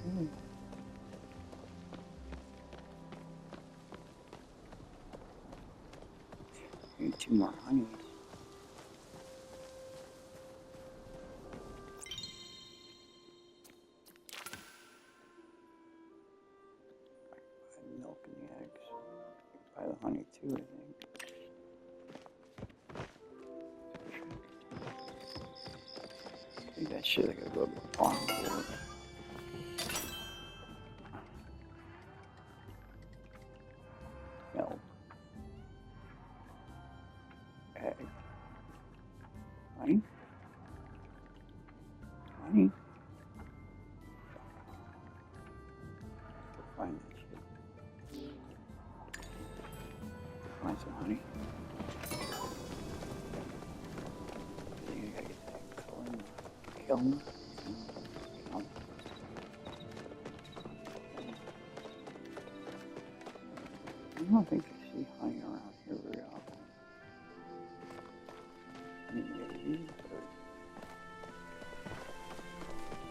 Okay. Need 2 more honeys. Buy the milk and the eggs. Buy the honey too, I think. I think that shit I gotta go to the farm for it. Milk. Egg. Honey? Honey? Go find that shit. Find some honey. I think I gotta get that kiln. I don't think I see honey around here very often. I mean, maybe,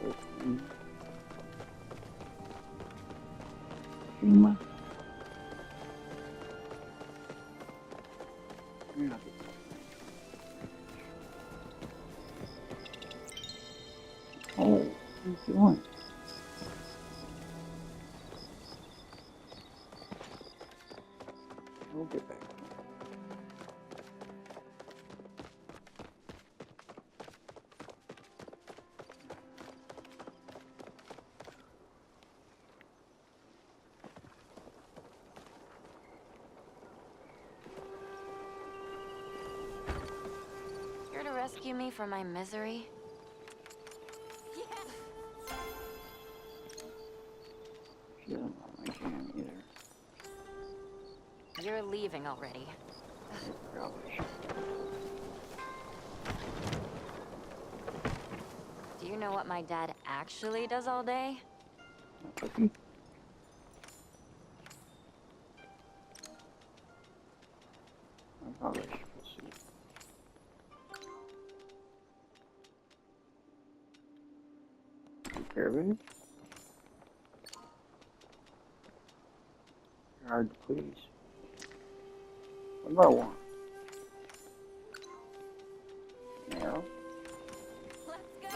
but Shima. Yeah. Oh, what are you doing? We'll get back. Here to rescue me from my misery? She doesn't want my jam either. You're leaving already. Probably. Do you know what my dad actually does all day? A cookie? I probably should see. You care, babe? You're hard to please. What do I want? Narrow? Let's go.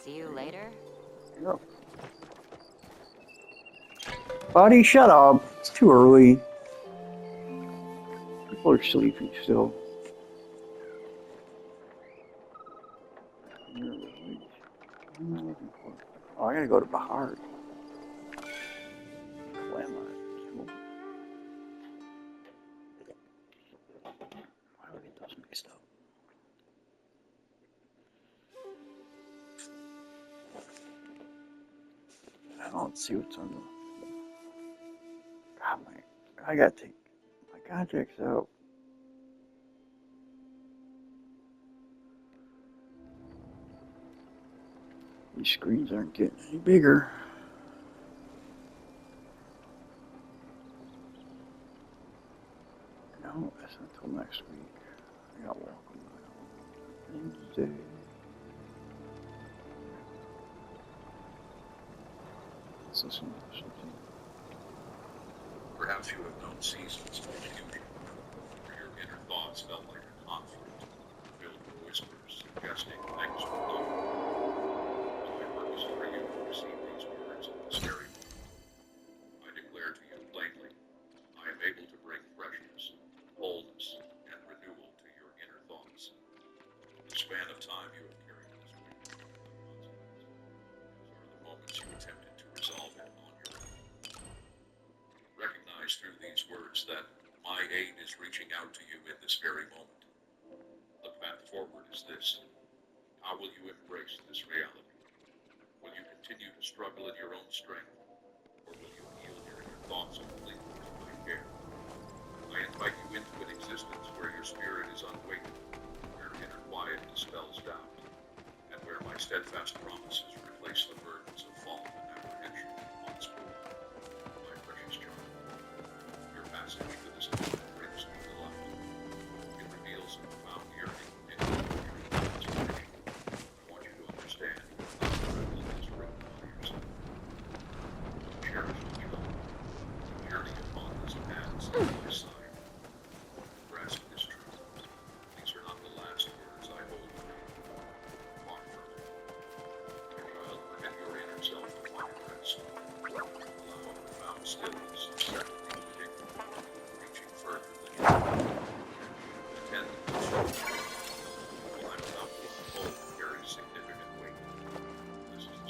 See you later. There you go. Buddy, shut up. It's too early. People are sleeping still. What am I looking for? Oh, I gotta go to Bahar. Clemmer. Why would I get those mixed up? I don't see what's on the. God, I gotta take my contracts out. These screens aren't getting any bigger. No, that's not until next week. I got welcome Wednesday. Let's listen to something. Perhaps you have known seasons of confusion, where your inner thoughts felt like a conflict, filled with whispers suggesting things were wrong. My purpose for you to receive these words at this very moment. I declare to you plainly, I am able to bring freshness, wholeness, and renewal to your inner thoughts. The span of time you have carried this weight without consequence. Those are the moments you attempted to resolve it on your own. Recognize through these words that my aid is reaching out to you in this very moment. The path forward is this. How will you embrace this reality? Will you continue to struggle in your own strength, or will you yield your inner thoughts completely to my care? I invite you into an existence where your spirit is unweighted, where inner quiet dispels doubt, and where my steadfast promises replace the burdens of fault and apprehension on this world. My precious child, your passage to this world brings me to light. It reveals a profound yearning in your transformation. I want you to understand you are not traveling this road by yourself.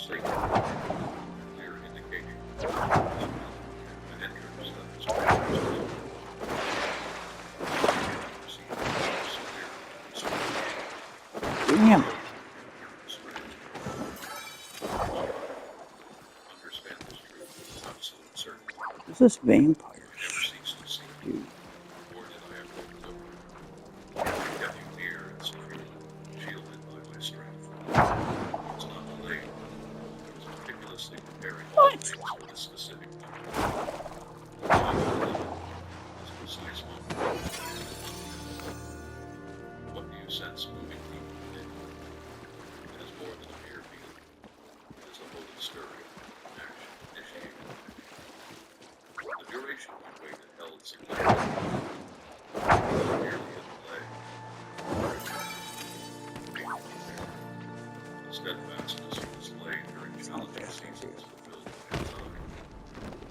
sacred, clear indication an entrance that is closed. Damn. Understand this truth with absolute certainty. What's this vampire Never cease to see, dude? nor did I ever overlook. I kept you near and securely, shielded by my strength. It was not delayed. I was meticulously preparing all things for this specific moment. This precise moment. What do you sense moving deep within? It is more than a mere feeling. It is a holy stirring, action initiated. The duration you waited held significance. Merely a delay. The steadfastness you displayed during challenging seasons fulfilled my design.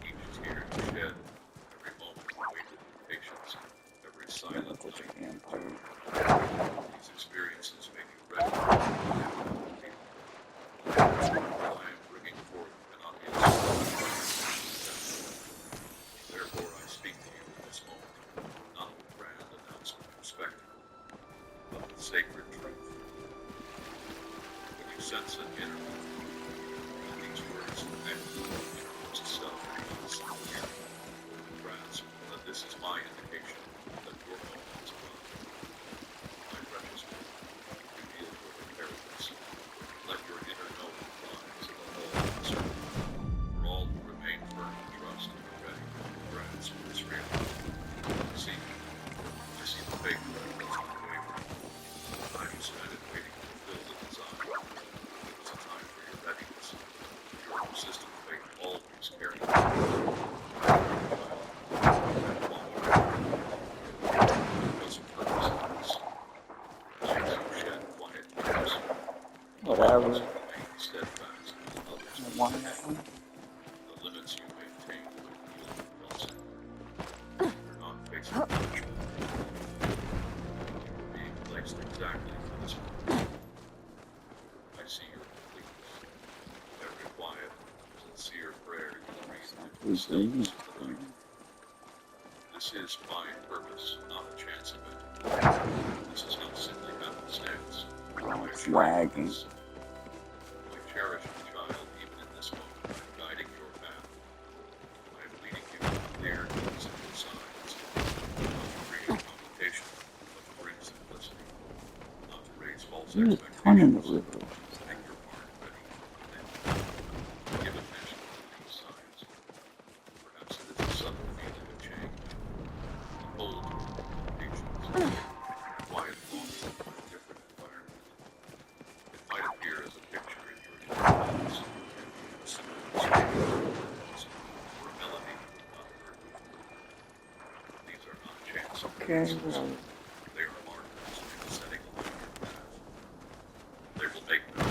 Each tear you shed, every moment waited with patience, every silent Such a night. vampire. These experiences make you ready. I am bringing forth an audience. Therefore, I speak to you in this moment, not with grand announcement or spectacle, but with sacred truth. When you sense an inner movement, these words connect with your innermost self and hear. Grasp that this is my indication that your moment is arrived. My precious one, reveal your preparedness. Let your inner knowing rise above all concern. For all who remain firm in trust and are ready to grasp this reality. See, I see the faith that does not waver. Time you spent it waiting to fulfill the design. It was a time for your readiness. Your persistent faith always carried you. Whatever. Remain steadfast when others I want that one. the limits you maintain when yielding consent. You're not facing punishment. You are being placed exactly for this moment. I see your completeness. Every quiet, sincere prayer you breathe into the stillness of the night. This is my purpose, not a chance event. This is not simply happenstance. Oh, it's lagging. My cherished child, even in this moment, I am guiding your path. I am leading you to clear, simple signs, not to create complication, but to bring simplicity, not to raise false There's a ton in the expectations, river. to make your heart ready for the day. Give attention to these signs. Perhaps it is a subtle feeling of change, a cold patience, quiet longing for a different environment. It might appear as a picture in your inner thoughts, a simple words, or a melody you have not heard before. These are not chance Okay, occurrences. well, They are markers setting along your path. They will make no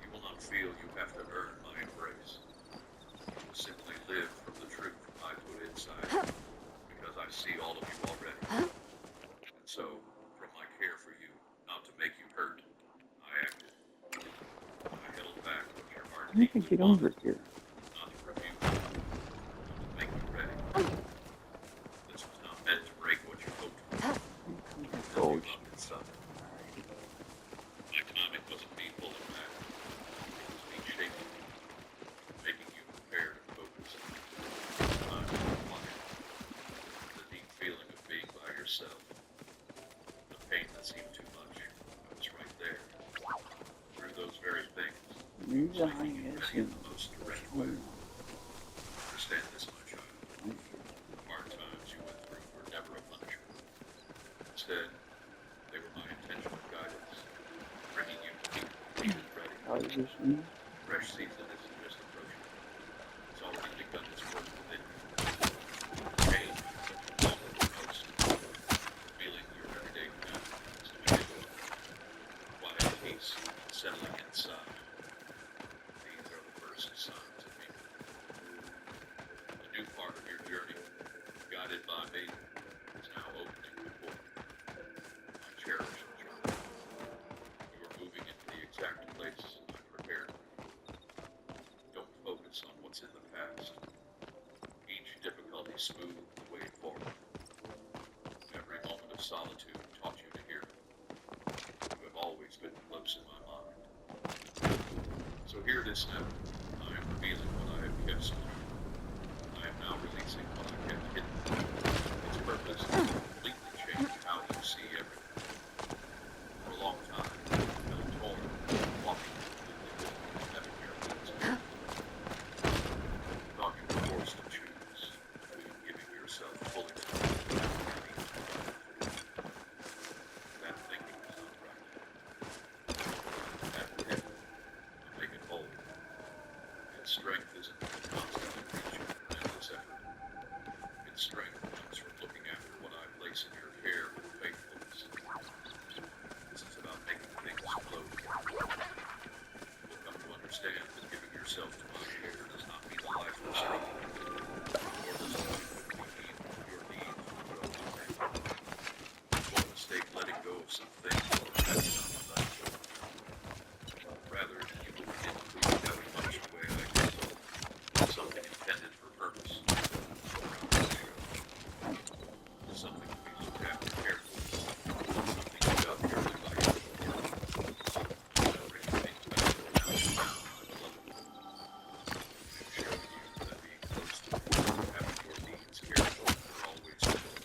You will not feel you have to earn my embrace. You will simply live from the truth I put inside you, because I see all of you already. And so, from my care for you, not to make you hurt, I acted. I held back what your heart I need to deeply get over wanted, here. not to rebuke you, but to make you ready. This was not meant to break what you hoped for. Oh, You loved it some. My timing wasn't me pulling back. It was me shaping you, making you prepared and focused. Time to quiet. The deep feeling of being by yourself. The pain that seemed too much. I was right there. Through those very things. Resign Making you is ready in in the most direct way. Understand this, my child. The hard times you went through were never a punishment. Instead, they were my intentional guidance, bringing you deep and ready. Fresh season isn't just approaching. It's already begun its work within you. Change is what you wanted the most. Feeling your everyday path begins to shift. Quiet peace settling inside. These are the first signs of me. A new part of your journey, guided by me, is now opening before you. My cherished child. You are moving into the exact smooth the way forward. Every moment of solitude taught you to hear. You have always been close in my mind. So hear this now. I am revealing what I have kept secret. I am now releasing what I kept hidden. Its purpose is to completely change how you see everything. For a long time, you felt torn, walking completely with having your things careful. You thought you were forced to choose between giving yourself full expression and remaining quiet. That thinking is not right. That head will make it whole. Its strength isn't constantly reaching for endless effort. Its strength comes from looking after what I place in your care with faithfulness. This is about making things flow. You'll come to understand that giving yourself to my care does not mean a life of struggle, nor does it mean your needs will grow away. You won't mistake letting go of some things for having not left. Rather, you will begin to leave heavy much the way I did. Something intended for purpose. Something that you look after carefully. Something you got purely by your will. Bringing things back to the now and now, my beloved. Show you that being close to me, having your needs cared for, are always fulfilled.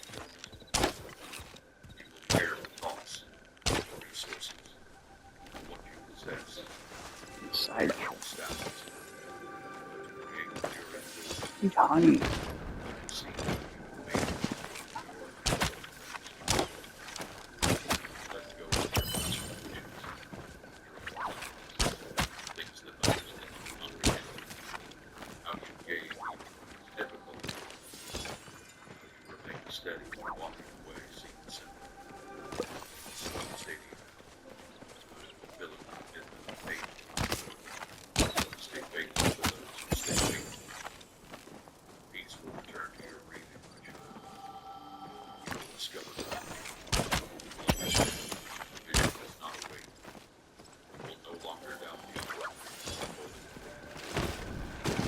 You will care for thoughts, your resources, what you possess, Inside your status, but to create your influence. eat honey. You see that you will make it your let go of your frustrations, your own things that others cannot comprehend. How you gave even when it was difficult. How you remained steady, walking away seemed simple. Stay deep. Fulfilling the commitment of faith. Stay faithful to those who stay faithful. Peace will return to your breathing, my child. You will discover knowledge. You will understand. Vision does not wait. You will no longer doubt the holy.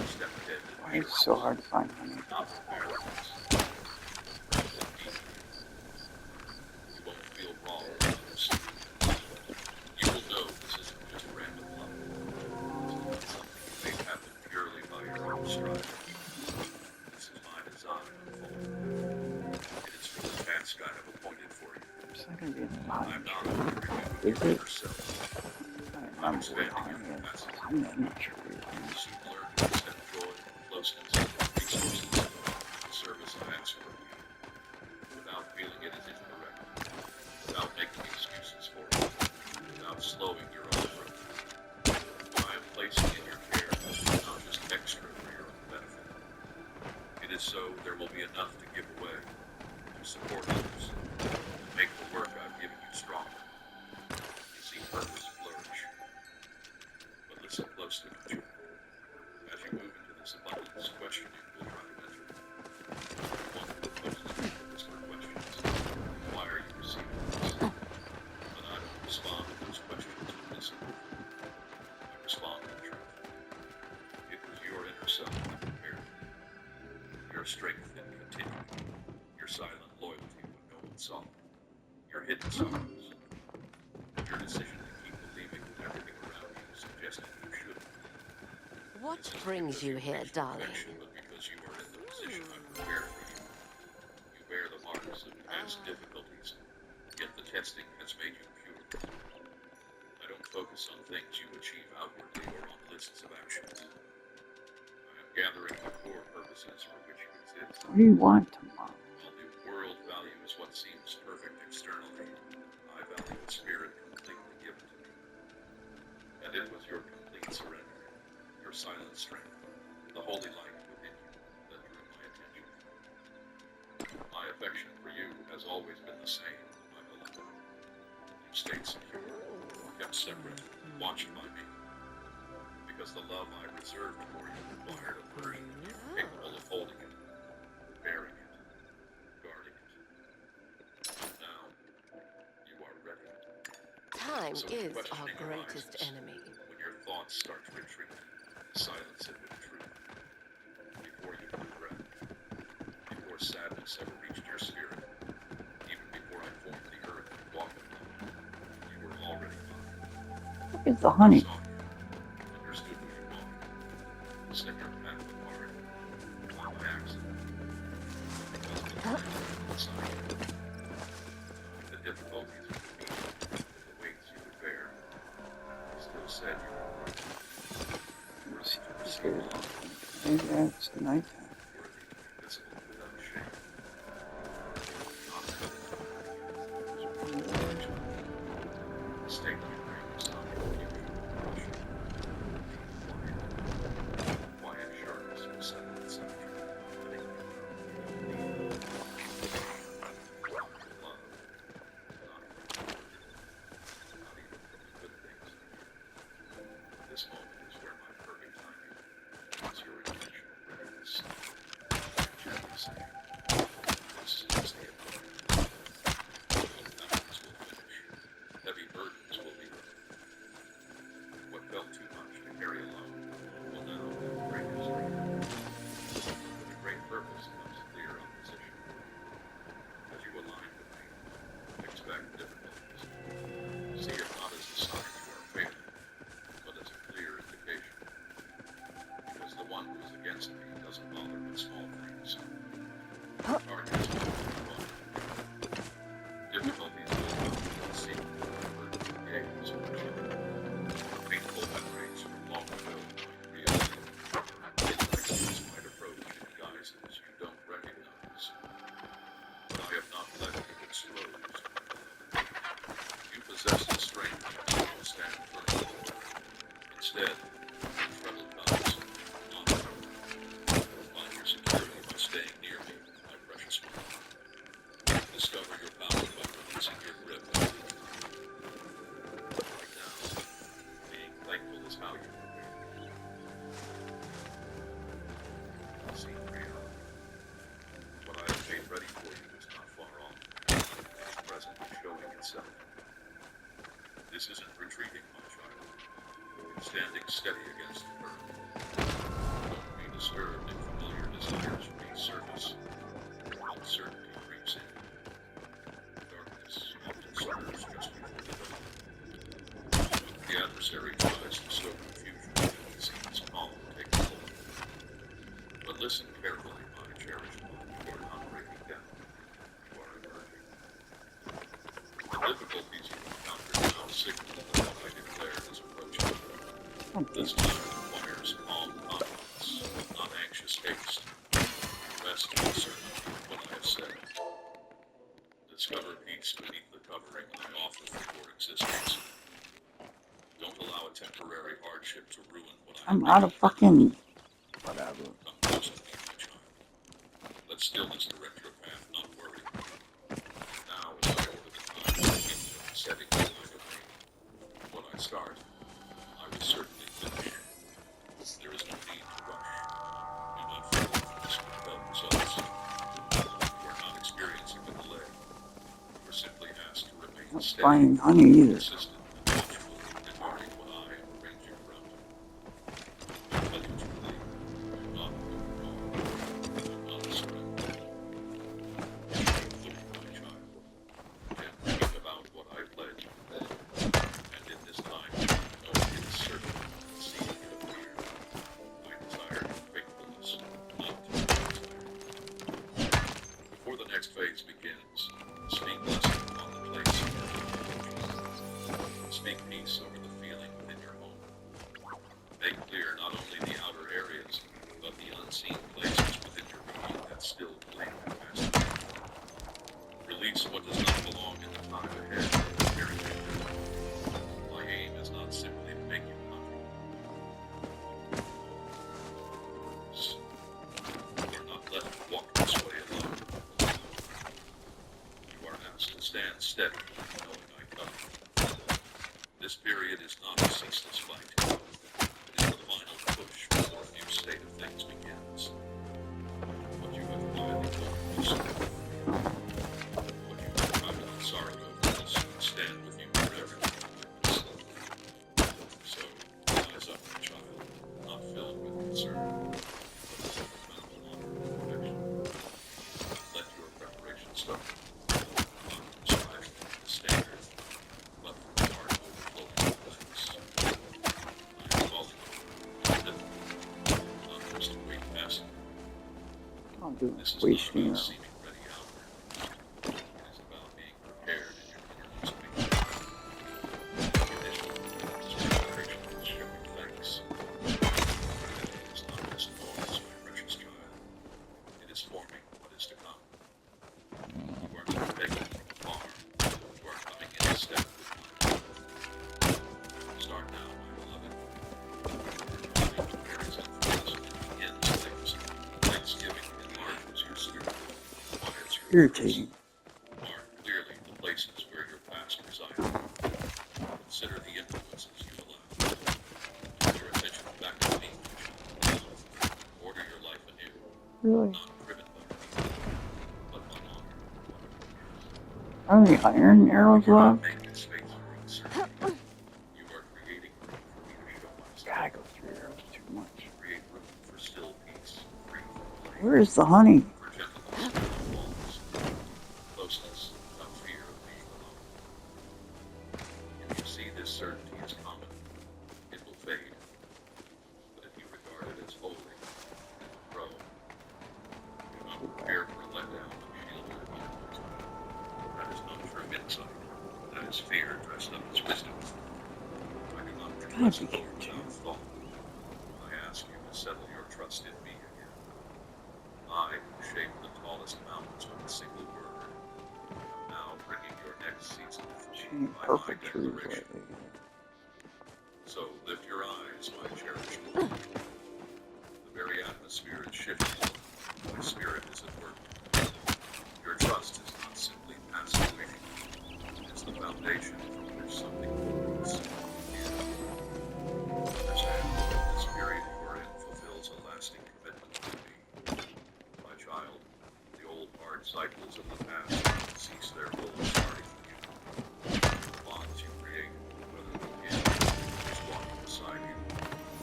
Step ahead and Why is it so hard to find honey? not for arrogance. Rather than deeply. You won't feel wrong when others see you. You will know this isn't just random luck. This is not something you made happen purely by your own striving. This is my design unfolding. It is for the task I have appointed for you. It's not going to be in the I'm lunch. not ordering you Is to it? give yourself. I remember what honey is. I'm not sure what honey is. As you learn to accept joy, closeness, resources, the service I ask from you, without feeling it is incorrect, without making excuses for it, without slowing your own growth. What I am placing in your care is not just extra for your own benefit. It is so there will be enough to give away, to support others, to make the work I've given you stronger, to see purpose flourish. But listen closely, my children. As you move into this abundance, questioning will try to enter. One who opposes me will whisper questions. Why are you receiving this? But I don't respond to those questions with disapproval. I respond with truth. It was your inner self that prepared you. Your strength in continuing. Your silent loyalty when no one saw. Your hidden sorrows. Your decision to keep believing that everything around you suggested you should. What This isn't brings because you you're here, reaching darling? perfection, but because you are in the position I prepared for you. You bear the marks of past difficulties, yet the testing has made you pure. I don't focus on things you achieve outwardly or on lists of actions. I am gathering the core purposes for which you exist. What do you want tomorrow? While the world values what seems perfect externally, I value the spirit completely given to me. And it was your complete surrender, your silent strength, the holy light within you that drew my attention. My affection for you has always been the same, my beloved. You stayed secure, kept separate, watched by me. Because the love I reserved for you required a version of you capable of holding it, bearing it, guarding it. Now, you are ready. Time So is our questioning greatest arises enemy. when your thoughts start to retreat. Silence it with truth. Before you can breath, you can before sadness ever reached your spirit, even before I formed the earth and walked upon it, you were already mine. Look at the honey. Saw you, understood who you wanted, set your path apart, not by accident, because of the time inside you. The difficulties you would meet, the weights you would bear, still said you were worthy. Worthy to receive love, Maybe that's the nighttime. worthy to be visible without shame. Not the state you bring is not confusion or rush. Quiet sharpness will settle itself. Love, not from the not even from the good things. This moment is where my perfect timing is your intentional readiness. Gently saying, this is the appointment. Mountains will finish. Heavy burdens will be removed. What felt too much to carry alone will now have great history. With a great purpose comes clear opposition. As you align with me, expect difficulties. See it not as a sign you are failing, but as a clear indication. Because the one who is against me doesn't bother with small things. Targets will be fun. Difficulties will come from seeking to avert your gaze or children. Painful memories from long ago might reappear. Infections might approach in guises you don't recognize. But I have not let you exposed. You possess the strength to stand firm. Instead, trouble comes, not trouble. Find your security by staying near me, my precious one. Discover your power by releasing your grip. Right now, being thankful is how you prepare. See reality. What I have made ready for you is not far off. It's presently showing itself. This isn't retreating, my child. It's standing steady against the current. Don't be disturbed if familiar desires resurface. Uncertainty creeps in. Darkness often stirs just before the dawn. The adversary tries to sow confusion when he sees calm take hold. But listen carefully, my cherished one. You are not breaking down. You are emerging. The difficulties you encounter now signal that what I declared is approaching. This time requires calm confidence, not anxious haste. Rest in certainty of what I have said. Discover peace beneath the covering I offer for your existence. Don't allow a temporary hardship to ruin what I I'm have out of made. fucking whatever. Come close to me, my child. Let stillness direct your path, not worry. Now, as I order the time, setting the line of me. When I start, I will certainly finish. There is no need to rush. Do not feel this without results. You are not experiencing a delay. You are simply asked to remain Not steady, finding honey either. persistent, and watchful regarding what I am arranging around you. I tell you truly, do not go wrong. Do not surrender. Look, my child, and think about what I pledge. And in this time, know it is certain, seeing it appear. I desire your faithfulness, not your desire. Before the next phase begins, speak blessing upon the place of your intentions. Speak peace over the feeling within your home. Make clear not only the outer areas, but the unseen places within your being that still claim capacity. Release what does not belong in the time ahead. Very quickly. My aim is not simply to make you comfortable. You are not left to walk this way alone. You are asked to stand steady, knowing I cover you. This period is not a ceaseless fight. It is the final push before a new state of things begins. What you have quietly done will soon. What you have privately sorrowed over will soon stand with you forever. So, rise up, my child, not filled with concern, but with profound honor and affection. do This is not wasting about arrows. seeming ready outward. It is about being prepared in your innermost being. Condition is preparation is showing thanks. It is not just noise, my precious child. It is forming what is to come. You are not begging from afar. You are coming in step with my will. Start now, my beloved. Your mind carries influence and begins things. Thanksgiving enlarges your spirit, quiets your words. Irritating. Mark clearly the places where your past resided. Consider the influences you allowed. Turn your attention back to me, my child. Order your life anew, Really? not driven by fear, but by honor. How many iron arrows You are not left? making space for uncertainty. You are creating room for me to show myself. God, I go through arrows too much. Create room for still peace, free from blame, Where's the honey? for gentleness without walls, closeness without fear of being alone. If you see this certainty as common, it will fade. But if you regard it as holy, it will grow. Do not prepare for a letdown to shield your heart. That is not true insight. That is fear dressed up as wisdom. I do not request be more without thought. I ask you to settle your trust in me again. I, who shaped the tallest mountains with a single word, am now bringing your next season She by ain't my perfect trees declaration. lately. So lift your eyes, my cherished one. The very atmosphere is shifting. My spirit is at work. Your trust is not simply passive waiting. It is the foundation from which something grows. Understand that this period you are in fulfills a lasting commitment to me. My child, the old hard cycles of the past cease their role starting with you. The bonds you create, whether the kid is walking beside you,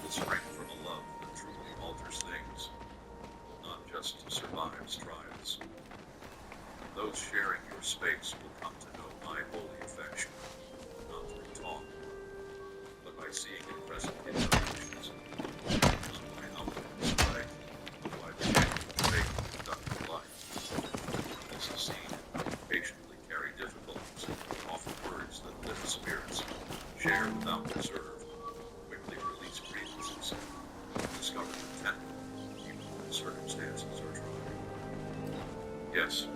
will spring from a love that truly alters things, not just survives trials. Those sharing your space will come to know my holy affection, not through talk, but by seeing it present in your actions, not by outward display, but by the genuine faith you conduct your life. This is seen in how you patiently carry difficulties, offer words that lift spirits, share without reserve, quickly release grievances, discover contentment even when circumstances are trying. Yes,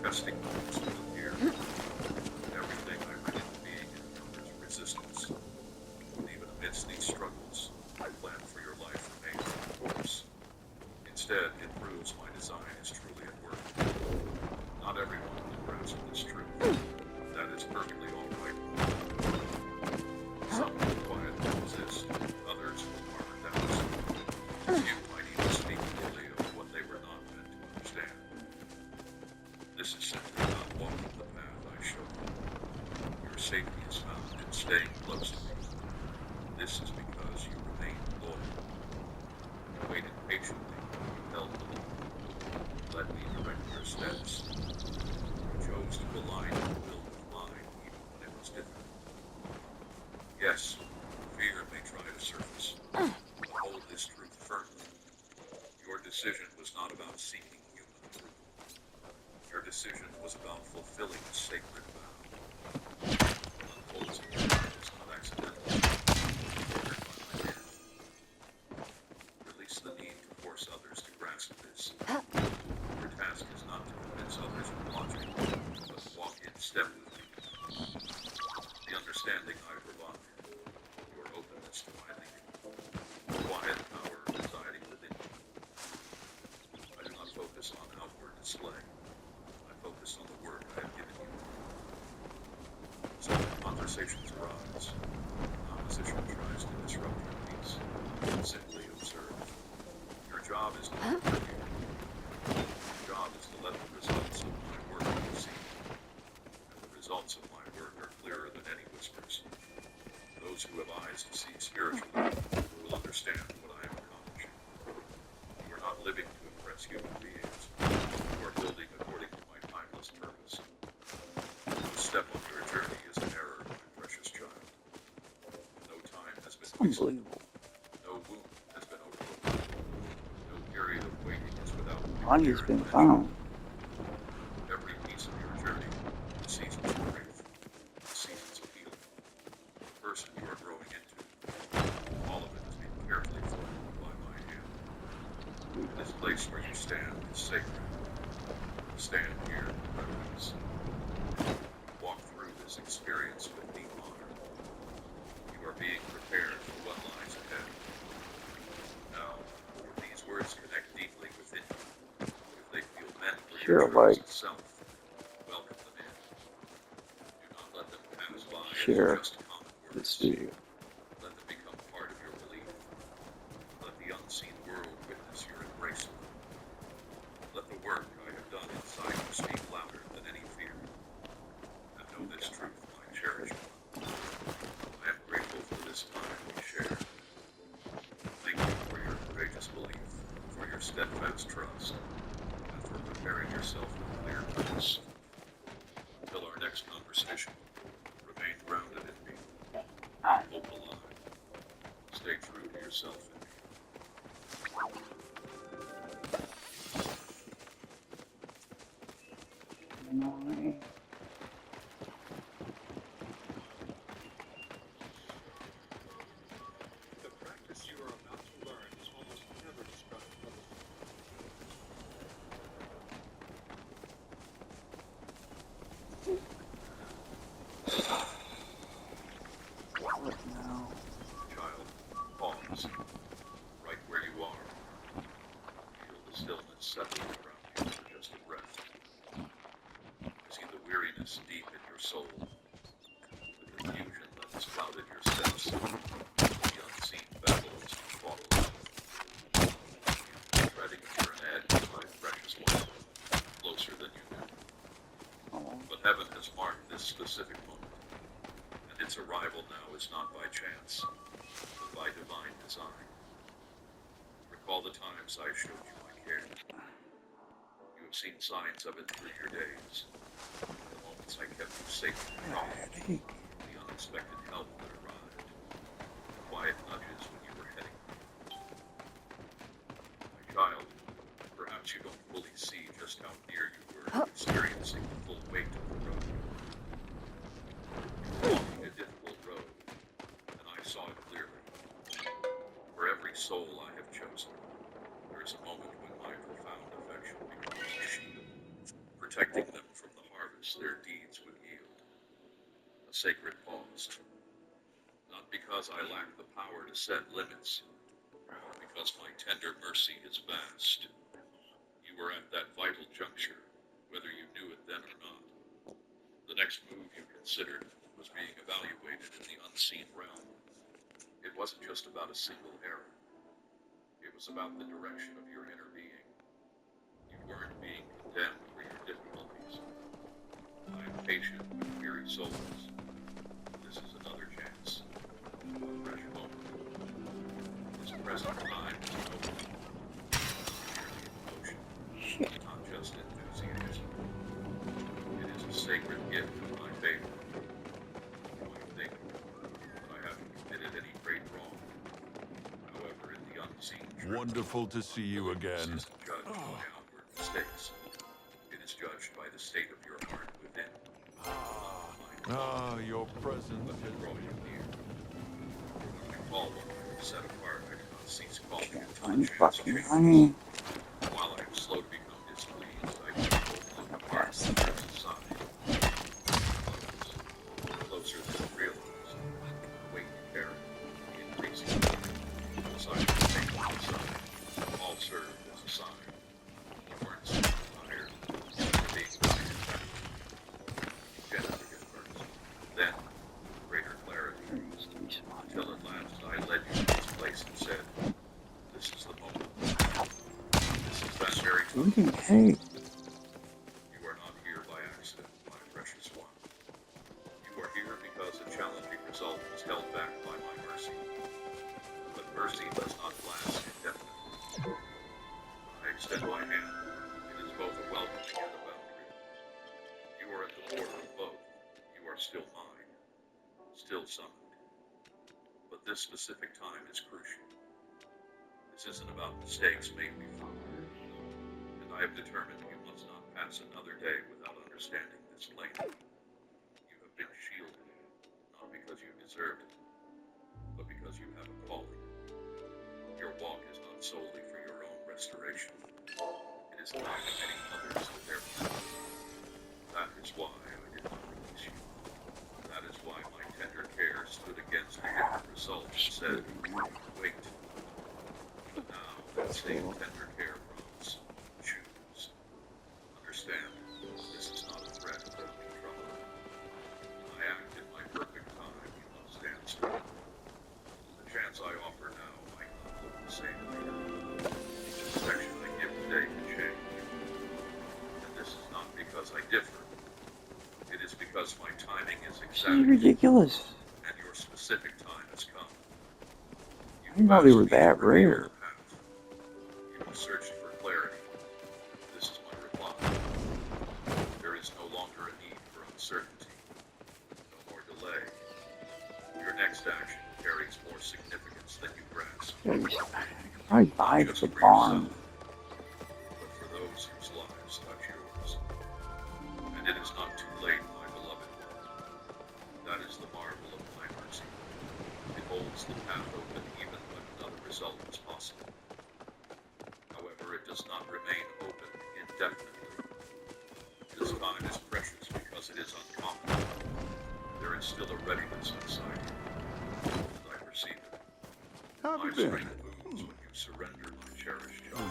testing moments will appear. Everything I bring into being encounters resistance. But even amidst these struggles, my plan for your life remains on course. Instead, it proves my design is truly at work. Not everyone will grasp this truth. That is perfectly all right. Some will quietly resist, others will harbor doubts. You might even speak clearly of what they were not meant to understand. This is simply not walking the path I show you. Your safety is found in staying close to me. This is because you remained loyal. You waited patiently, you held the line. Let me direct your steps. You chose to align your will with mine even when it was difficult. Yes, fear may try to surface, but hold this truth firmly. Your decision was not about seeking human approval. Your decision was about fulfilling a sacred vow. What unfolds in your heart is not accidental. Ordered by my hand. Release the need to force others to grasp this. Your task is not to convince others with logic, but to walk in step with me. The understanding I provide, your openness to my leading, the quiet power residing within you. I do not focus on outward display. I focus on the work I have given you. So when conversations arise, opposition tries to disrupt your peace. Simply observe. Your job is not to argue. Your job is to let the results of my work be seen. And the results of my work are clearer than any whispers. Those who have eyes to see spiritually will understand what I am accomplishing. You are not living to impress human beings. You are building according to my timeless purpose. No step on your journey is an error, my precious child. No time has been wasted. Unbelievable. No wound has been overlooked. No period of waiting is without Body's been found. Every piece of your journey, seasons of grief, seasons of healing, the person you are growing into, all of it is being carefully formed by my hand. This place where you stand is sacred. Stand here in reverence. Walk through this experience with deep honor. You are being prepared for what lies ahead. Now, if these words connect deeply within you, if they feel meant for your Share a like. chosen self, welcome them in. Do not let them pass by Share as just common this words. video. Let them become part of your belief. Let the unseen world witness your embrace of them. Let the work I have done inside you speak louder than any fear. And know this truth, my cherished one. I am grateful for this time we share. Thank you for your courageous belief, for your steadfast trust, and for preparing yourself with clear purpose. Until our next conversation, remain grounded in me. Hope alive. Stay true to yourself and me. Alright. The practice you are about to learn is almost never described publicly. What now? Child, pause. Right where you are. Feel the stillness settling around you for just a breath. See the weariness deep in your soul. The confusion that has clouded your steps. The unseen battles you fought alone. Treading near an edge, my precious one. Closer than you knew. Oh, But heaven has marked this specific moment. And its arrival now is not by chance, but by divine design. Recall the times I showed you my care. You have seen signs of it through your days. The moments I kept you safe from trouble, headache. the unexpected help that arrived, the quiet nudges when you were heading home. My child, perhaps you don't fully see just how near you were to experiencing the full weight of the road. You were walking a difficult road, and I saw it clearly. For every soul I have chosen, there is a moment when my profound affection becomes a shield, protecting them from the harvest their deeds would yield. A sacred pause. Not because I lack the power to set limits, but because my tender mercy is vast. You were at that vital juncture, whether you knew it then or not. The next move you considered was being evaluated in the unseen realm. It wasn't just about a single error. It was about the direction of your inner being. You weren't being condemned for your difficulties. I am patient with weary souls. This is another chance. A fresh moment. This present time is an open. Merely emotion, Shit. not just enthusiasm. It is a sacred gift of my favor. You might think that I haven't committed any great wrong. However, in the unseen truth, Wonderful to see you again. This isn't judged by outward mistakes. It is judged by the state of your heart within. Your presence Let me has draw you been... near. Recall what I have set apart. I cannot cease calling Can't until find the chance fucking changes. honey. While I am slow to become displeased, I do both look apart Yes. and drift aside. Closer than you realize. The weight you carry, the increasing joy, the desire to take one side, all serve as a sign. You weren't so tired. You were being guided back. You gently get first. Then, greater clarity. Until at last I led you to this place and said, this is the moment. This is that very time. Freaking hey. You are not here by accident, my precious one. You are here because a challenging result was held back by my mercy. But mercy does not last indefinitely. When I extend my hand, it is both a welcoming and a boundary. You are at the border of both. You are still mine, still summoned. But this specific time is crucial. This isn't about mistakes made before, and I have determined you must not pass another day without understanding this plainly. You have been shielded, not because you deserved it, but because you have a calling. Your walk is not solely for your own restoration. It is the life of many others to their path. That is why I did not release you. That is why my tender care stood against the different results and said, wait. But now that same tender care prompts, choose. Understand, this is not a threat of coming trouble. I act in my perfect time, you must stand still. The chance I offer now might not look the same later. Each inspection I give today can change. And this is not because I differ. It is because my timing is This is exact ridiculous. and your specific time has come. You I didn't know they were asked me to that reveal rare. your path. You have searched for clarity. This is my reply. There is no longer a need for uncertainty. No more delay. Your next action carries more significance than you grasp. I could probably buy Not just the for barn. yourself, but for those whose lives touch yours. And it is not too late, my beloved one. That is the marvel of my mercy. It holds the path open even when another result is possible. However, it does not remain open indefinitely. This time is precious because it is uncommon. There is still a readiness inside you, and I perceive it. How have My you been? strength moves when you surrender, my cherished child.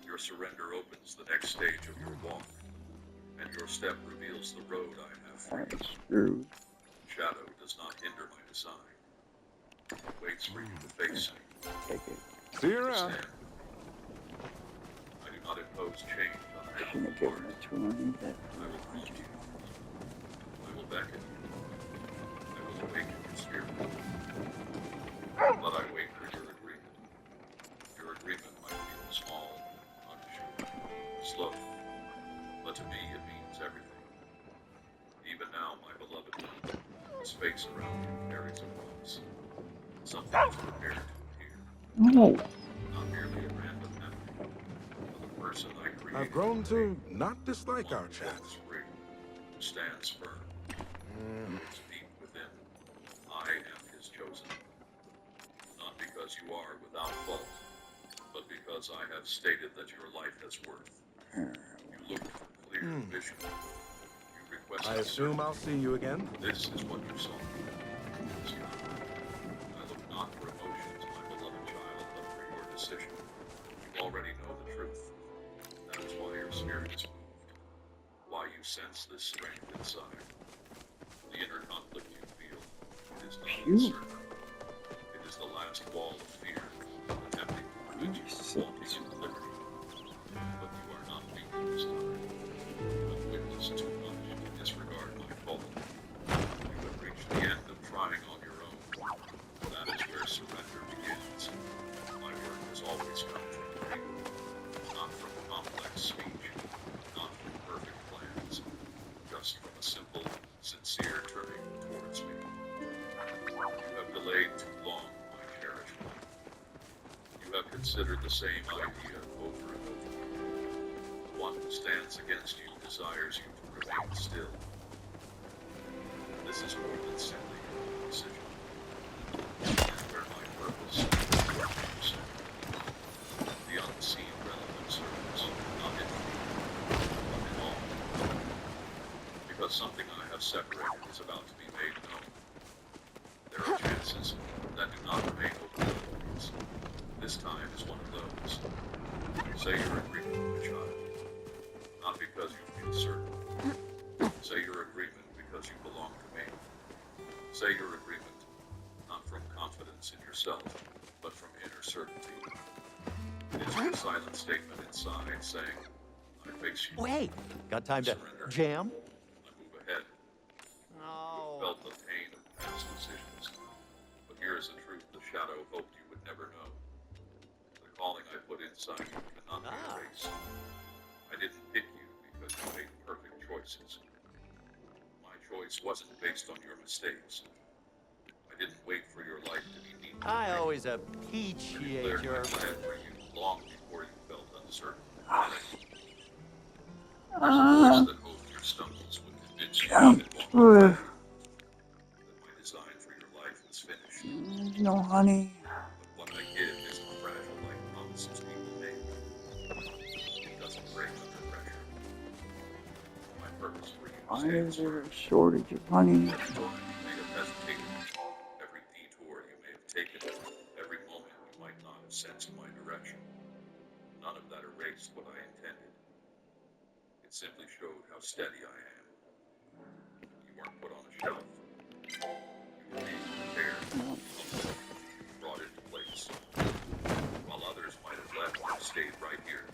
Your surrender opens the next stage of your walk, and your step reveals the road I have for you. That's true. Shadow does not hinder my design. It waits for you to face me. Take it. See you around. Understand? I do not impose change on I your shouldn't have given it to him. I need that. I will prompt you. I will beckon you. I will awaken your spirit. But I wait for your agreement. Your agreement might feel small, unsure, slow. But to me it means everything. Even now, my beloved one, the space around you carries a promise. Something is prepared to appear. No. Not merely a random memory, but the person I created. I've grown to not dislike our One who chats. walks free, who stands firm, who looks deep within. I am his chosen. Not because you are without fault, but because I have stated that your life has worth. You looked for clear vision. You requested I assume I'll see you again. This is what you saw. This time. I look not for emotions, my beloved child, but for your decision. You already know the truth. That is why your spirit is moved. Why you sense this strength inside. The inner conflict you feel. It is not uncertain. It is the last wall of fear, attempting to prevent you from walking in liberty. But you are not weak this time. You have witnessed too much to disregard my call. You have reached the end of trying on your own. That is where surrender begins. My work has always come from pain, not from complex speech, not from perfect plans, just from a simple, sincere turning towards me. You have delayed too long, my cherished one. You have considered the same idea over and over. The one who stands against you desires you to remain still. This is more than simply your decision. And where my purpose is. The unseen relevant serves, not in but in all. Because something I have separated is about to be made known. There are chances that do not remain open always. This time is one of those. Say your agreement, my child. Not because you feel certain. Say your agreement because you belong to me. Say your agreement, not from confidence in yourself, but from inner certainty. It is your silent statement inside saying, I face you. Wait, got time to Surrender. jam? I move ahead. You have No. felt the pain of past decisions. But here is the truth the shadow hoped you would never know. The calling I put inside you cannot be erased. I didn't pick you because you made perfect choices. My choice wasn't based on your mistakes. I didn't wait for your life to be neat. I always I declared appreciate my your... plan for you long before you felt uncertain. Ah, that hope your stumbles would convince you jump. that walking away, Ugh. that my design for your life is finished. There's no honey. But what I give isn't fragile like promises people make. It doesn't break under pressure. My purpose for you Why stands is there firm. a shortage of honey? Every time you may have hesitated, every detour you may have taken, every moment you might not have sensed my direction, none of that erased what I intended. It simply showed how steady I am. You weren't put on a shelf. You were being prepared, brought into place. While others might have left, you stayed right here.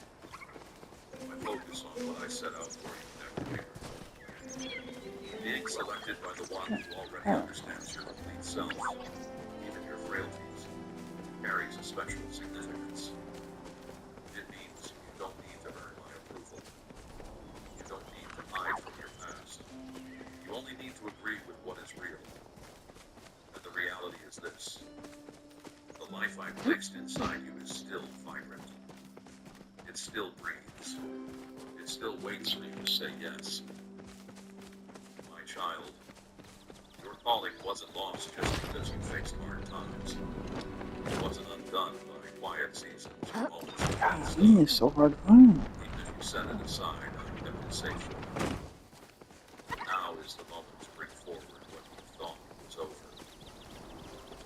My focus on what I set out for you never wavered. Being selected by the one who already understands your complete self, even your frailties, carries a special significance. It means you don't need to earn my approval. You don't need to hide from your past. You only need to agree with what is real. And the reality is this. The life I placed inside you is still vibrant. It still breathes. It still waits for you to say yes. My child, your calling wasn't lost just because you faced hard times. It wasn't undone by quiet seasons or moments of God, peace. honey is so hard to find. Even if you set it aside, I kept it safe for you. Now is the moment to bring forward what you thought was over.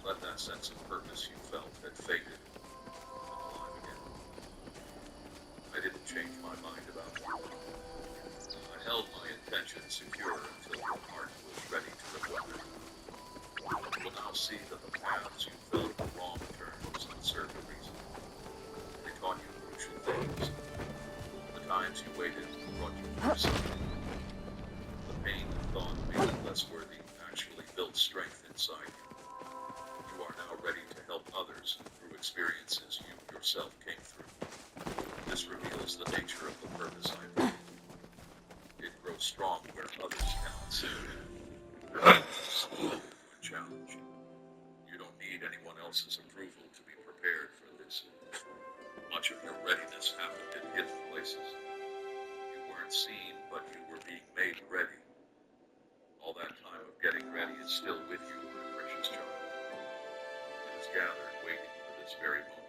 Let that sense of purpose you felt had faded come alive again. I didn't change my mind about you. I held my intention secure until your heart was ready to reward it. You will now see that the paths you felt were wrong turns and served a reason. They taught you crucial things. The times you waited brought you to your side. The pain you thought made it less worthy actually built strength inside you. You are now ready to help others through experiences you yourself came through. This reveals the nature of the purpose I bring. It grows strong where others cannot see it. When challenged, you don't need anyone else's approval to be prepared for this. Much of your readiness happened in hidden places. You weren't seen, but you were being made ready. All that time of getting ready is still with you, my precious child. It is gathered, waiting for this very moment.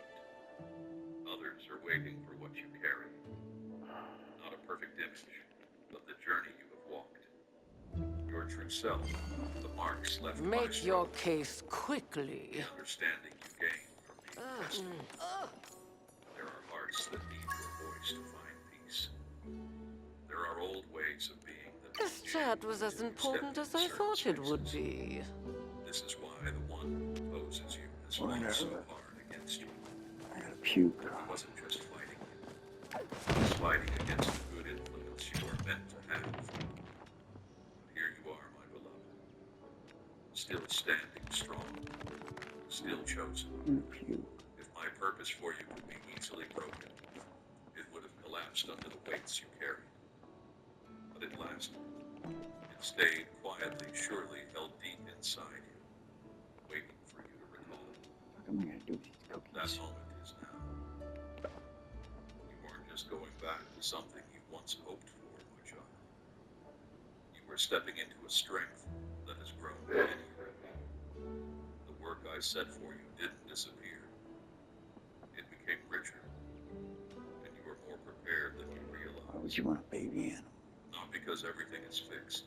Others are waiting for what you carry. Not a perfect image, but the journey you have walked. Your true self, the marks left by Make your struggle, case quickly. the understanding you gained from being tested. There are hearts that need your voice to find peace. There are old ways of being that This will chat change was as until you step important as into I certain thought it would spaces. be. This is why the one who opposes you has fought so Whatever. hard against you. I gotta puke. It wasn't just fighting you. It was fighting against the good influence you are meant to have. But here you are, my beloved. Still standing strong. Still chosen. I'm gonna puke. If my purpose for you could be easily broken, it would have collapsed under the weights you carried. But it lasted. It stayed quietly, surely held deep inside you, waiting for you to recall it. What am I gonna do with these That cookies? moment is now. You weren't just going back to something you once hoped for, my child. You were stepping into a strength that has grown within you. The work I set for you didn't disappear. It became richer, and you were more prepared than you Why realized. would you want a baby animal? Not because everything is fixed,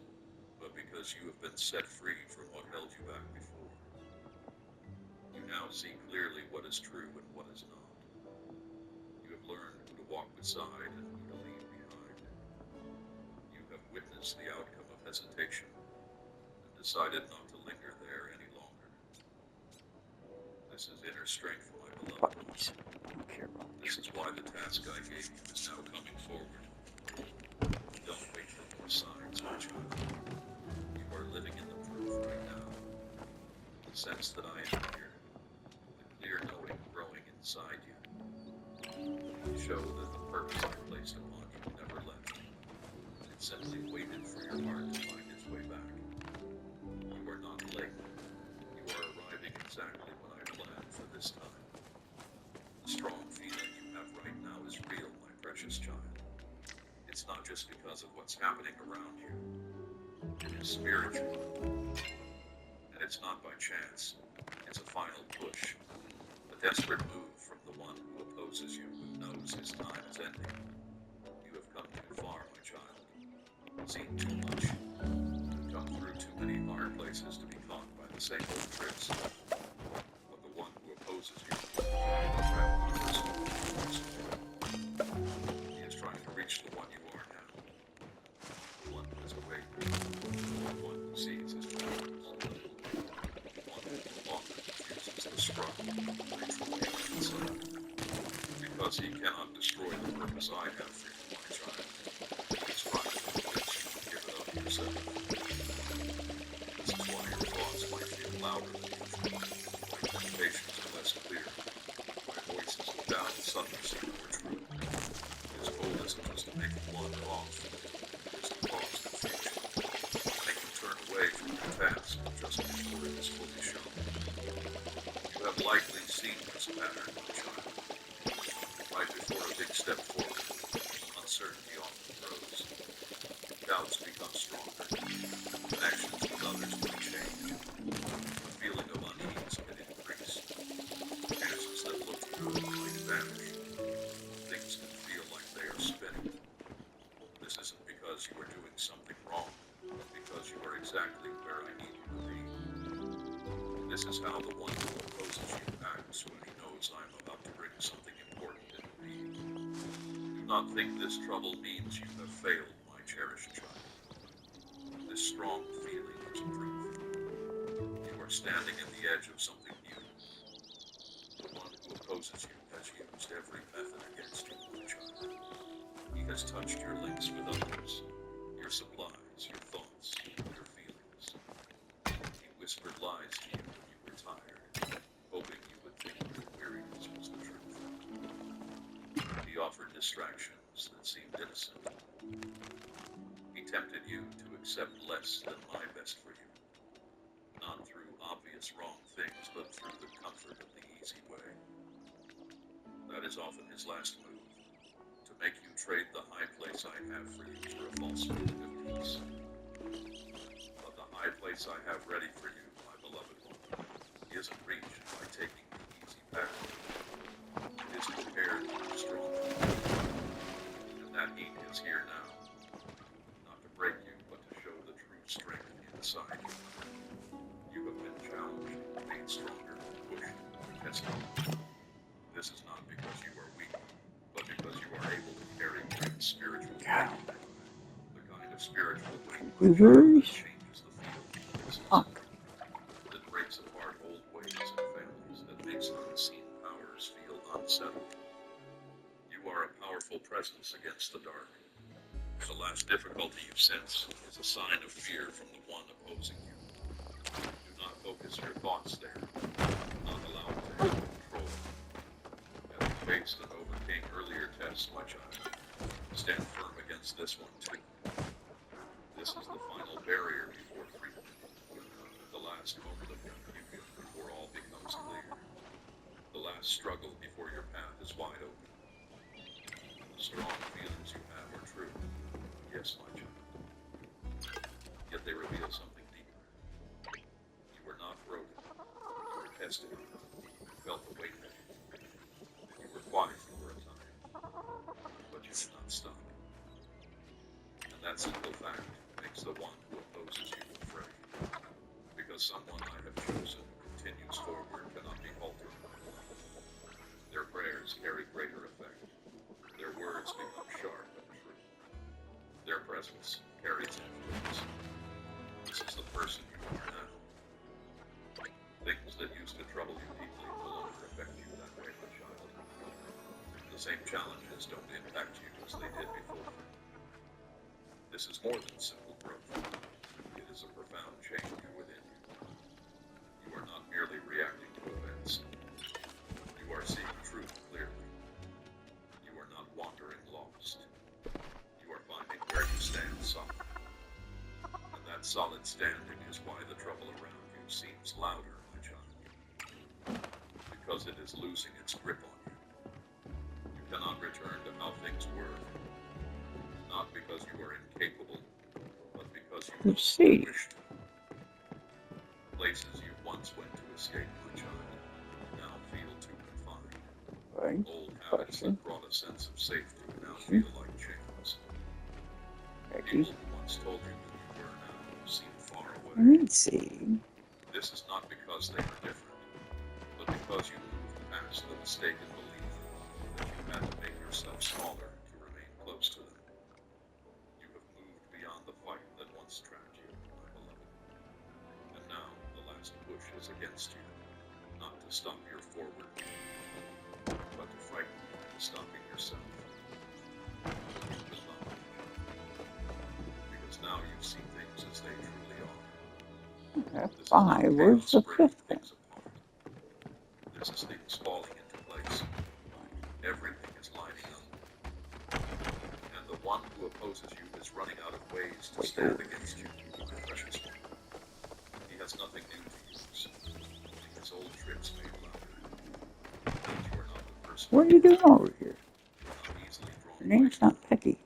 but because you have been set free from what held you back before. You now see clearly what is true and what is not. You have learned who to walk beside and who to leave behind. You have witnessed the outcome of hesitation and decided not to linger there any longer. This is inner strength, my beloved. Puppies. I don't care about This this. is why the task I gave you is now coming forward. Don't wait for more signs, my child. You are living in the proof right now. The sense that I am here. The clear knowing growing inside you. You show that the purpose I placed upon you never left. It simply waited for your heart to find its way back. You are not late. You are arriving exactly when I planned for this time. The strong feeling you have right now is real, my precious child. It's not just because what's happening around you. It is spiritual. And it's not by chance. It's a final push. A desperate move from the one who opposes you, who knows his time is ending. You have come too far, my child. Seen too much. Come through too many hard places to be caught by the same old tricks. But the one who opposes you he is trying to reach the one you are now. The one who is awake. The one who sees his powers. The one who no longer refuses the struggle to reach the way inside. Because he cannot destroy the purpose I have for you, my child. He is trying to convince you to give it up yourself. This is why your thoughts might feel louder than usual. My temptations are less clear. My voice is loud and suddenly seem more true. His goal isn't just to make you wander off. It is to cause confusion. Make you turn away from your task just before it is fully shown. You have likely seen this pattern, my child. Right before a big step forward, uncertainty often grows. Doubts become stronger. Connections with others will change. The feeling of unease can increase. Chances that looked good might vanish. Things can feel like they are spinning. This isn't because you are doing something wrong, but because you are exactly where I need you to be. This is how the one who opposes you acts when he knows I am about to bring something important into being. Do not think this trouble means you have failed, my cherished child. This strong feeling is proof. You are standing at the edge of something new. The one who opposes you has used every method against you, my child. He has touched your links with others, your supplies, your thoughts, your feelings. He whispered lies to you when you were tired, hoping you would think your weariness was the truth. He offered distractions that seemed innocent. He tempted you to accept less than my best for you, not through obvious wrong things, but through the comfort of the easy way. That is often his last move, to make you trade the high place I have for you for a false feeling of peace. But the high place I have ready for you, my beloved one, isn't reached by taking the easy path. It is prepared to be stronger. And that heat is here now. Not to break you, but to show the true strength inside you. You have been challenged, made stronger, pushed, tested. This is not because you are weak, but because you are able to carry great spiritual weight. The kind of spiritual weight that changes the field of existence, that breaks apart old ways and families, that makes unseen powers feel unsettled. You are a powerful presence against the dark. The last difficulty you sense is a sign of fear from the one opposing you. Do not focus your thoughts there. Do not allow it to have control. Having faced and overcame earlier tests, my child, stand firm against this one too. This is the final barrier before freedom. The last moment of confusion before all becomes clear. The last struggle before your path is wide open. The strong feelings you have are true. Yes, my child. Yet they reveal something deeper. You were not broken. You were tested. You felt the weight of it. You were quiet for a time. But you did not stop. And that simple fact makes the one who opposes you afraid. Because someone I have chosen who continues forward cannot be altered. Their prayers carry greater effect. Their words become sharp and true. Their presence carries influence. This is the person you are now. Things that used to trouble you deeply no longer affect you that way, my child. The same challenges don't impact you as they did before. This is more than simple growth. It is a profound change within you. You are not merely reacting to events. You are seeing truth clearly. You are not wandering lost. You are finding where you stand solid. And that solid standing is why the trouble around you seems louder, my child. Because it is losing its grip on you. You cannot return to how things were. Not because you are incapable, but because you You see. wish to. Places you once went to escape, my child, now feel too confined. Right? Old habits Question. that brought a sense of safety now feel like chains. Becky. People who once told you who you were now seem far Let away. me see. This is not because they are different, but because you moved past the mistaken belief that you had to make yourself smaller to remain close to them. You have moved beyond the fight that once trapped you, my beloved. And now the last push is against you, not to stop your forward movement, but to frighten you into stopping yourself. You will not, because now you see things as they truly are. That's This is not 5. Where's chaos the breaking 5th one? things apart. This is things falling into place. Everything is lining up. And the one who opposes you is running out of ways to stand against you, my precious one. He has nothing new to use. Only his old tricks made louder. But you are not the person. What are you doing over here? You are not easily drawn Your name's away. not Pecky.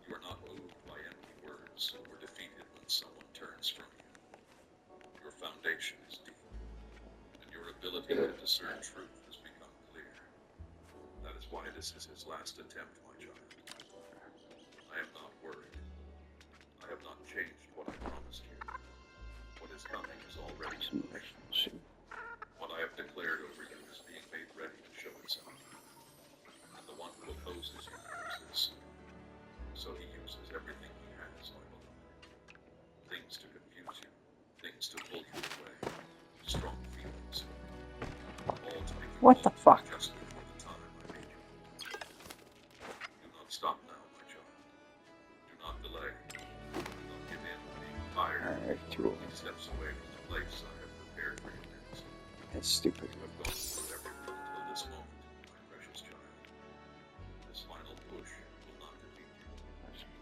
You are not moved by empty words or defeated when someone turns from you. Your foundation is deep, and your ability to discern truth has become clear. That is why this is his last attempt, my child. I am not worried. I have not changed what I promised you. What is coming is already in motion. What I have declared over you is being made ready to show itself. And the one who opposes you knows this. So he uses everything he has, my beloved. Things to confuse you, things to pull you away, strong feelings, all to make you What the halt fuck? just before the time I made you. Do not stop now, my child. Do not delay. Do not give in to being tired. Alright, Or 2 of only them. steps away from the place I have prepared for you next. That's stupid. You have gone through everything until this moment, my precious child. This final push will not defeat you.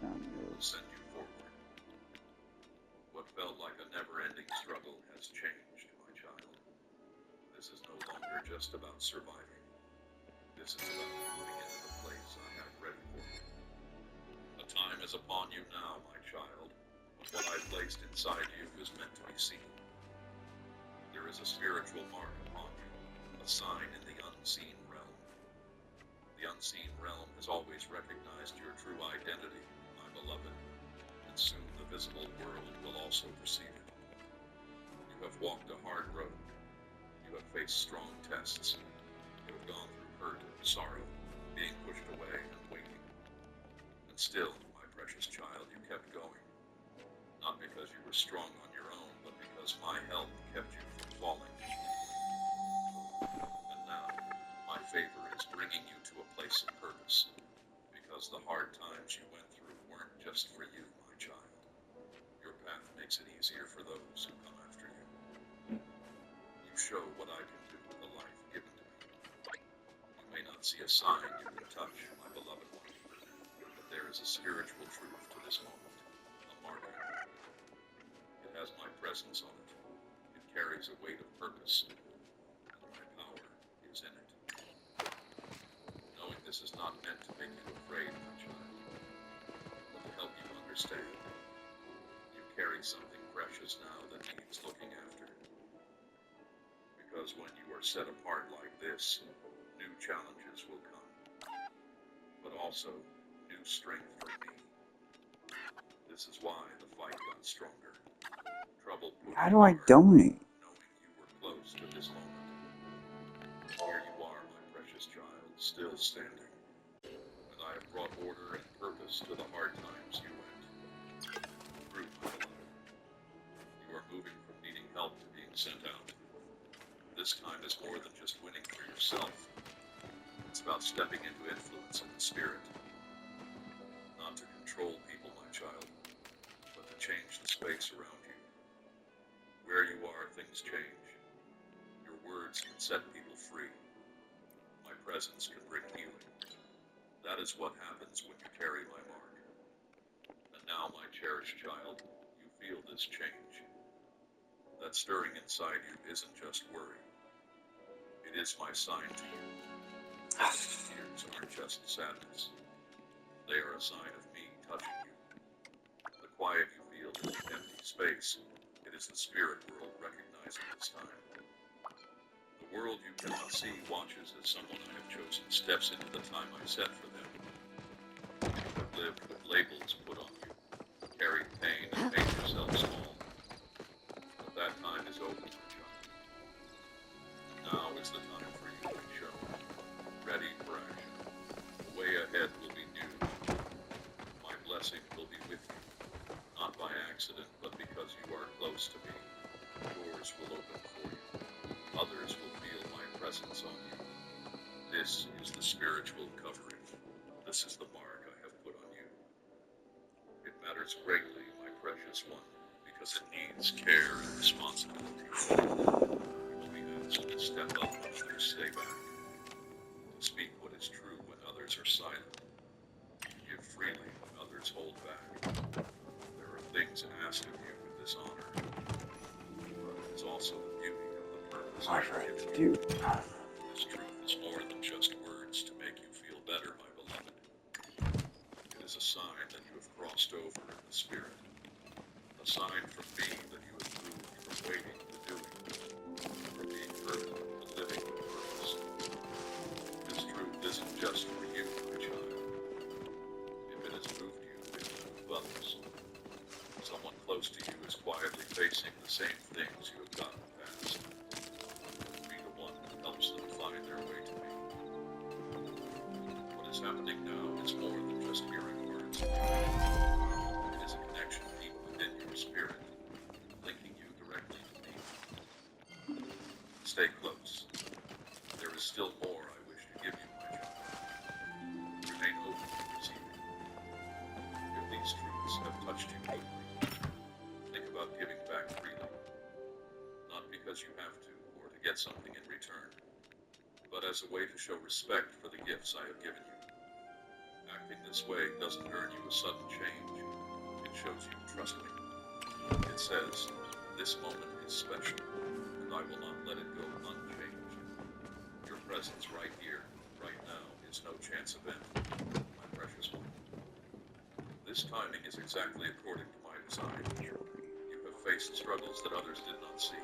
It will send you forward. What felt like a never-ending struggle has changed, my child. This is no longer just about surviving. This is about moving into the place I have ready for you. The time is upon you now, my child. But what I placed inside you is meant to be seen. There is a spiritual mark upon you, a sign in the unseen realm. The unseen realm has always recognized your true identity, my beloved, and soon the visible world will also perceive it. You have walked a hard road. You have faced strong tests. You have gone through hurt and sorrow, being pushed away and waiting. And still, my precious child, you kept going. Not because you were strong on your own, but because my help kept you from falling. And now, my favor is bringing you to a place of purpose, because the hard times you went through weren't just for you, my child. Your path makes it easier for those who come after you. You show what I can do with the life given to me. You may not see a sign you can touch, my beloved one, but there is a spiritual truth to this moment, a marker. It has my presence on it. It carries a weight of purpose, and my power is in it. Knowing this is not meant to make you afraid, my child, but to help you understand. You carry something precious now that needs looking after. Because when you are set apart like this, new challenges will come, but also new strength from me. This is why the fight got stronger. Trouble pushed How do I hard, donate? knowing you were close to this moment. Here you are, my precious child, still standing. And I have brought order and purpose to the hard times you went through, my beloved. You are moving from needing help to being sent out. This time is more than just winning for yourself. It's about stepping into influence in the spirit. Not to control people, my child, but to change the space around you. Where you are, things change. Your words can set people free. My presence can bring healing. That is what happens when you carry my mark. And now, my cherished child, you feel this change. That stirring inside you isn't just worry. It is my sign to you. These tears aren't just sadness. They are a sign of me touching you. The quiet you feel in the empty space, it is the spirit world recognizing this time. The world you cannot see watches as someone I have chosen steps into the time I set for them. You have lived with labels put on you, carried pain and made yourself small. But that time is over, my child. Now is the time for you to be shown, ready for action. The way ahead will be new. My blessing will be with you, not by accident, but because you are close to me. Doors will open for you. Others will feel my presence on you. This is the spiritual covering. This is the mark I have put on you. It matters greatly, my precious one, because it needs care and responsibility. You will be asked to step up when others stay back, to speak what is true when others are silent, to give freely when others hold back. There are things asked of you with this honor, but it is also the beauty of the purpose I have given you. This truth is more than just words to make you feel better, my beloved. It is a sign that you have crossed over in the spirit, a sign from me that you have moved from waiting to doing, from being hurt to living with purpose. This truth isn't just for you, my child. If it has moved you, it will move others. Someone close to you is quietly facing the same things you have gotten past. Be the one that helps them find their way to me. What is happening now is more than just hearing words. It is a connection deep within your spirit, linking you directly to me. Stay close. There is still more I wish to give you, my child. Remain open to receiving. If these truths have touched you deeply, think about giving back freely. Not because you have to or to get something in return, but as a way to show respect for the gifts I have given you. Acting this way doesn't earn you a sudden change. It shows you trust me. It says, this moment is special, and I will not let it go unchanged. Your presence right here, right now, is no chance event, my precious one. This timing is exactly according to my design. You have faced struggles that others did not see,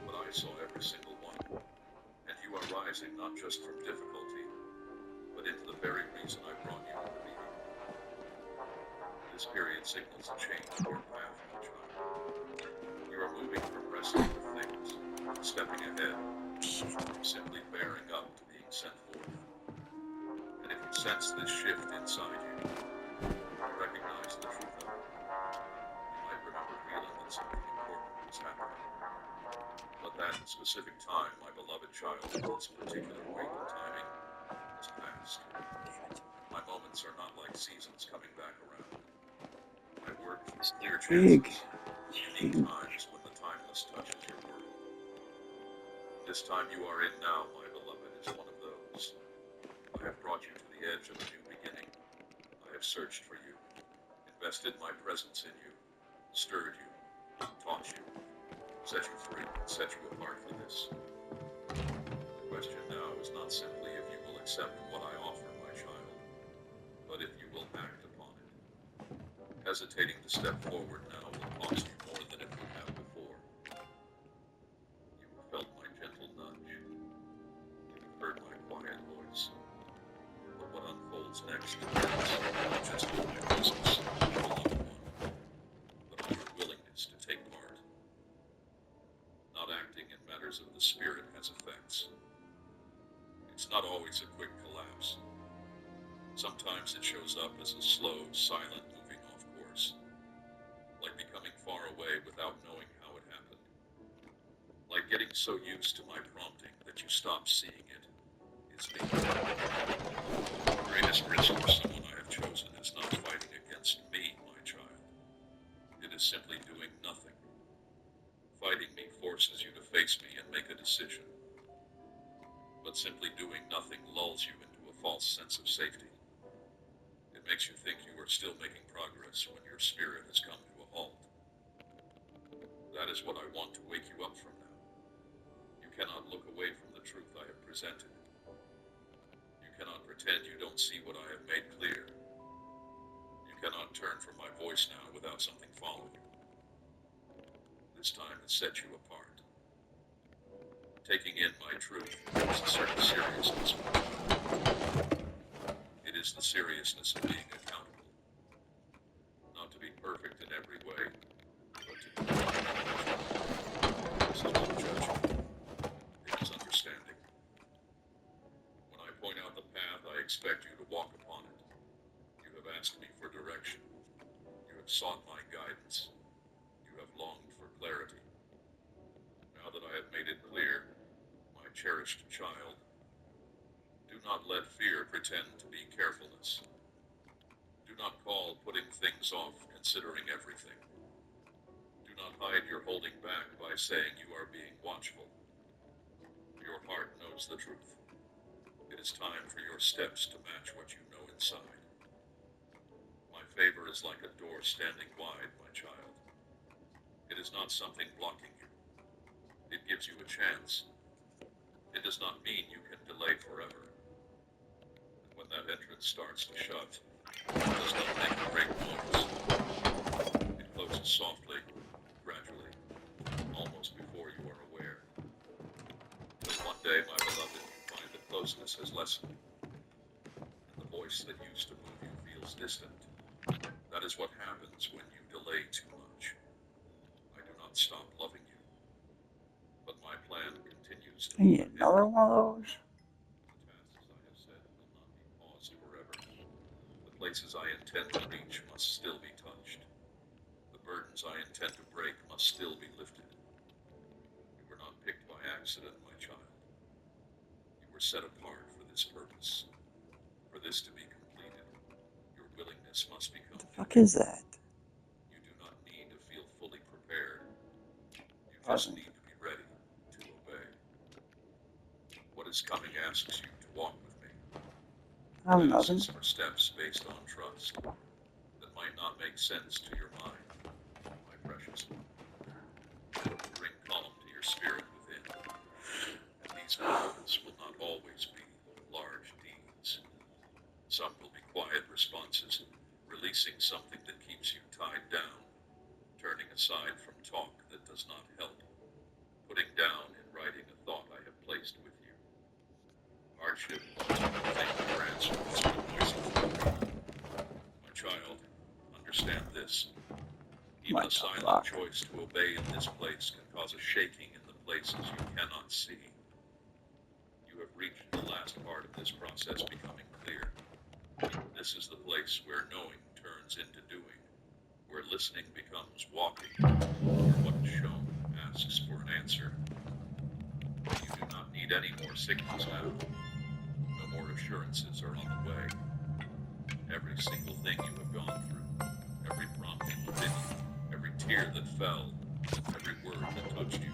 but I saw every single one. And you are rising not just from difficulty, but into the very reason I brought you into being. This period signals a change in your path, my child. You are moving from wrestling with things, stepping ahead, from simply bearing up to being sent forth. And if you sense this shift inside you, recognize the truth of it. You might remember feeling that something important was happening. But that specific time, my beloved child, this particular wait and timing, has passed. My moments are not like seasons coming back around. I work through clear chances, unique times when the timeless touches your world. This time you are in now, my beloved, is one of those. I have brought you to the edge of a new beginning. I have searched for you, invested my presence in you, stirred you, taught you, set you free, and set you apart for this. The question now is not simply if you will accept what I offer, my child, but if you will act upon it. Hesitating to step forward now will cost you more than it would have before. You have felt my gentle nudge. You have heard my quiet voice. But what unfolds next depends not just on my presence, my beloved one, but on your willingness to take part. Not acting in matters of the spirit has effects. It's not always a quick collapse. Sometimes it shows up as a slow, silent moving off course, like becoming far away without knowing how it happened, like getting so used to my prompting that you stop seeing it. It's me. The greatest risk for someone I have chosen is not fighting against me, my child. It is simply doing nothing. Fighting me forces you to face me and make a decision. But simply doing nothing lulls you into a false sense of safety. It makes you think you are still making progress when your spirit has come to a halt. That is what I want to wake you up from now. You cannot look away from the truth I have presented. You cannot pretend you don't see what I have made clear. cannot turn from my voice now without something following you. This time it sets you apart. Taking in my truth is a certain seriousness. It is the seriousness of being accountable. Not to be perfect in every way, but to be this is not judgment. It is understanding. When I point out the path, I expect you to walk upon it. You have asked me for direction. You have sought my guidance. You have longed for clarity. Now that I have made it clear, my cherished child, do not let fear pretend to be carefulness. Do not call putting things off considering everything. Do not hide your holding back by saying you are being watchful. Your heart knows the truth. It is time for your steps to match what you know inside. My favor is like a door standing wide, my child. It is not something blocking you. It gives you a chance. It does not mean you can delay forever. And when that entrance starts to shut, it does not make a great noise. It closes softly, gradually, almost before you are aware. But one day, my beloved, you find that closeness has lessened, and the voice that used to move you feels distant. That is what happens when you delay too much. I do not stop loving you, but my plan continues to I need another one of those. The tasks I have said will not be paused forever. The places I intend to reach must still be touched. The burdens I intend to break must still be lifted. You were not picked by accident, my child. You were set apart for this purpose. For this to be completed, your willingness must become. What the fuck is that? You do not need to feel fully prepared. You just need to be ready to obey. What is coming asks you to walk with me. I'm It nothing. asks for steps based on trust that might not make sense to your mind, my precious one. Bring calm to your spirit within. And these moments will not always be large deeds. Some will be quiet responses, releasing something that keeps you tied down, turning aside from talk that does not help, putting down in writing a thought I have placed with you. Hardship wants you to think your answer is noisy. My child, understand this. Even a silent choice to obey in this place can cause a shaking in the places you cannot see. You have reached the last part of this process becoming clear. This is the place where knowing turns into doing, where listening becomes walking, where what is shown asks for an answer. You do not need any more signals now. No more assurances are on the way. Every single thing you have gone through, every prompting within you, every tear that fell, every word that touched you,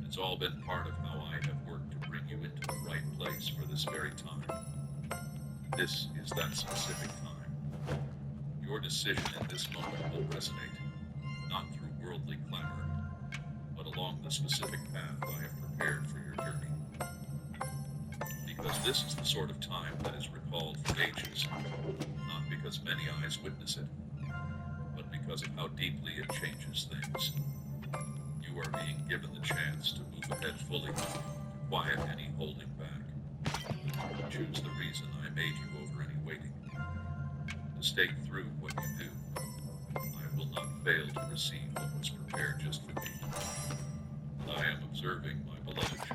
it has all been part of how I have worked to bring you into the right place for this very time. This is that specific time. Your decision in this moment will resonate, not through worldly clamor, but along the specific path I have prepared for your journey. Because this is the sort of time that is recalled for ages, not because many eyes witness it, but because of how deeply it changes things. You are being given the chance to move ahead fully, to quiet any holding back. Choose the reason I made you over any waiting. To stay through what you do, I will not fail to receive what was prepared just for me. I am observing, my beloved child.